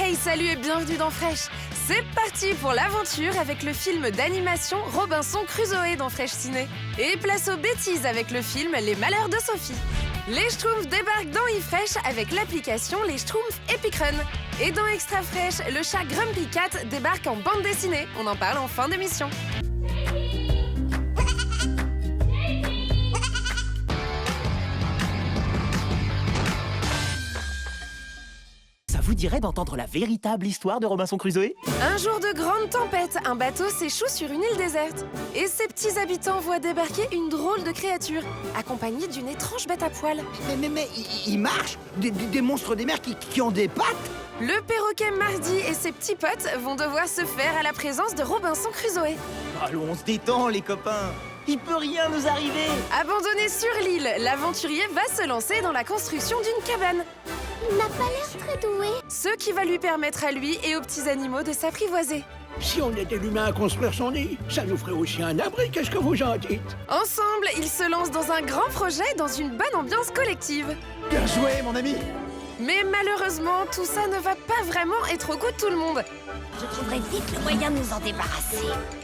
Hey, salut et bienvenue dans Fresh. C'est parti pour l'aventure avec le film d'animation Robinson Crusoe dans Fresh Ciné. Et place aux bêtises avec le film Les Malheurs de Sophie. Les Schtroumpfs débarquent dans eFresh avec l'application Les Schtroumpfs Epic Run. Et dans Extra Fresh, le chat Grumpy Cat débarque en bande dessinée. On en parle en fin d'émission. Vous dirait d'entendre la véritable histoire de Robinson Crusoe? Un jour de grande tempête, un bateau s'échoue sur une île déserte. Et ses petits habitants voient débarquer une drôle de créature, accompagnée d'une étrange bête à poils. Mais ils marchent des monstres des mers qui ont des pattes. Le perroquet Mardi et ses petits potes vont devoir se faire à la présence de Robinson Crusoe. Allons, on se détend, les copains. Il peut rien nous arriver. Abandonné sur l'île, l'aventurier va se lancer dans la construction d'une cabane. Il n'a pas l'air très doué. Ce qui va lui permettre à lui et aux petits animaux de s'apprivoiser. Si on était l'humain à construire son nid, ça nous ferait aussi un abri, qu'est-ce que vous en dites? Ensemble, ils se lancent dans un grand projet dans une bonne ambiance collective. Bien joué, mon ami. Mais malheureusement, tout ça ne va pas vraiment être au goût de tout le monde. Je trouverai vite le moyen de nous en débarrasser.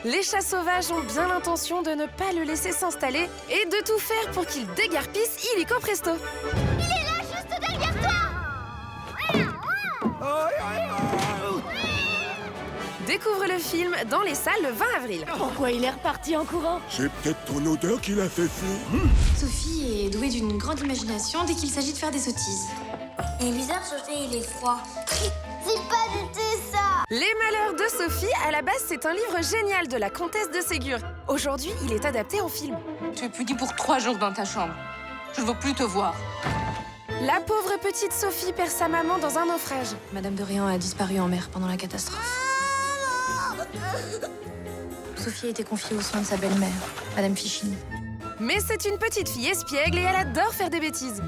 Les chats sauvages ont bien l'intention de ne pas le laisser s'installer et de tout faire pour qu'il déguerpisse illico presto. Il est là, juste derrière toi. Découvre le film dans les salles le 20 avril. Pourquoi il est reparti en courant? C'est peut-être ton odeur qui l'a fait fuir. Sophie est douée d'une grande imagination dès qu'il s'agit de faire des sottises. Il est bizarre, Sophie, il est froid. C'est pas du tout ça. Les Malheurs de Sophie, à la base, c'est un livre génial de la comtesse de Ségur. Aujourd'hui, il est adapté en film. Tu es puni pour 3 jours dans ta chambre. Je ne veux plus te voir. La pauvre petite Sophie perd sa maman dans un naufrage. Madame de Réan a disparu en mer pendant la catastrophe. Sophie a été confiée aux soins de sa belle-mère, Madame Fichini. Mais c'est une petite fille espiègle et elle adore faire des bêtises.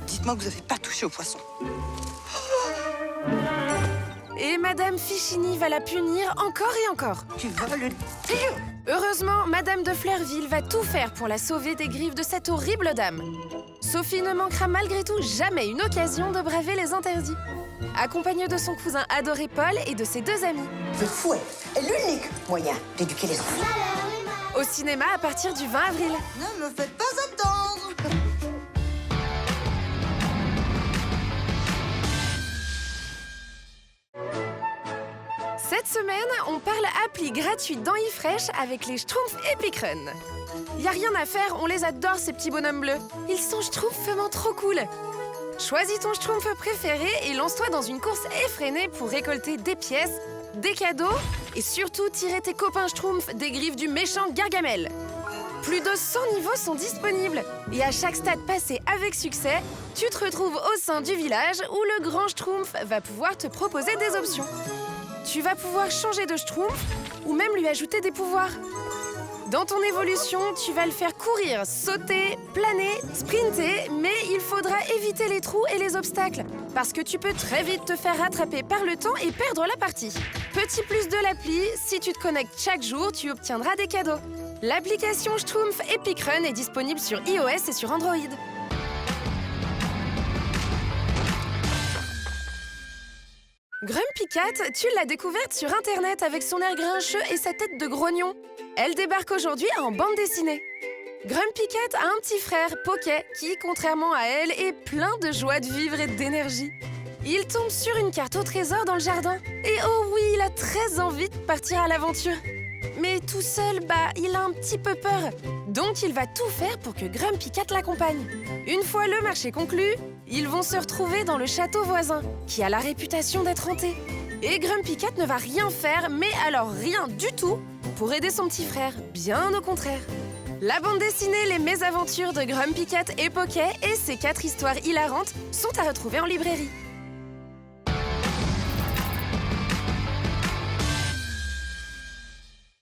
Dites-moi que vous n'avez pas touché au poisson. Et Madame Fichini va la punir encore et encore. Tu vas le dire. Heureusement, Madame de Fleurville va tout faire pour la sauver des griffes de cette horrible dame. Sophie ne manquera malgré tout jamais une occasion de braver les interdits. Accompagnée de son cousin adoré Paul et de ses 2 amis. Le fouet est l'unique moyen d'éduquer les enfants. Au cinéma à partir du 20 avril. Ne me faites pas attendre. Cette semaine, on parle appli gratuite dans eFresh avec les Schtroumpfs Epic Run. Y a rien à faire, on les adore ces petits bonhommes bleus. Ils sont schtroumpfement trop cool. Choisis ton schtroumpf préféré et lance-toi dans une course effrénée pour récolter des pièces, des cadeaux et surtout tirer tes copains schtroumpfs des griffes du méchant Gargamel. Plus de 100 niveaux sont disponibles et à chaque stade passé avec succès, tu te retrouves au sein du village où le grand schtroumpf va pouvoir te proposer des options. Tu vas pouvoir changer de schtroumpf ou même lui ajouter des pouvoirs. Dans ton évolution, tu vas le faire courir, sauter, planer, sprinter, mais il faudra éviter les trous et les obstacles, parce que tu peux très vite te faire rattraper par le temps et perdre la partie. Petit plus de l'appli, si tu te connectes chaque jour, tu obtiendras des cadeaux. L'application Schtroumpf Epic Run est disponible sur iOS et sur Android. Grumpy Cat, tu l'as découverte sur Internet avec son air grincheux et sa tête de grognon. Elle débarque aujourd'hui en bande dessinée. Grumpy Cat a un petit frère, Poké, qui, contrairement à elle, est plein de joie de vivre et d'énergie. Il tombe sur une carte au trésor dans le jardin. Et oh oui, il a très envie de partir à l'aventure. Mais tout seul, il a un petit peu peur. Donc il va tout faire pour que Grumpy Cat l'accompagne. Une fois le marché conclu, ils vont se retrouver dans le château voisin, qui a la réputation d'être hanté. Et Grumpy Cat ne va rien faire, mais alors rien du tout, pour aider son petit frère, bien au contraire. La bande dessinée Les Mésaventures de Grumpy Cat et Poké et ses 4 histoires hilarantes sont à retrouver en librairie.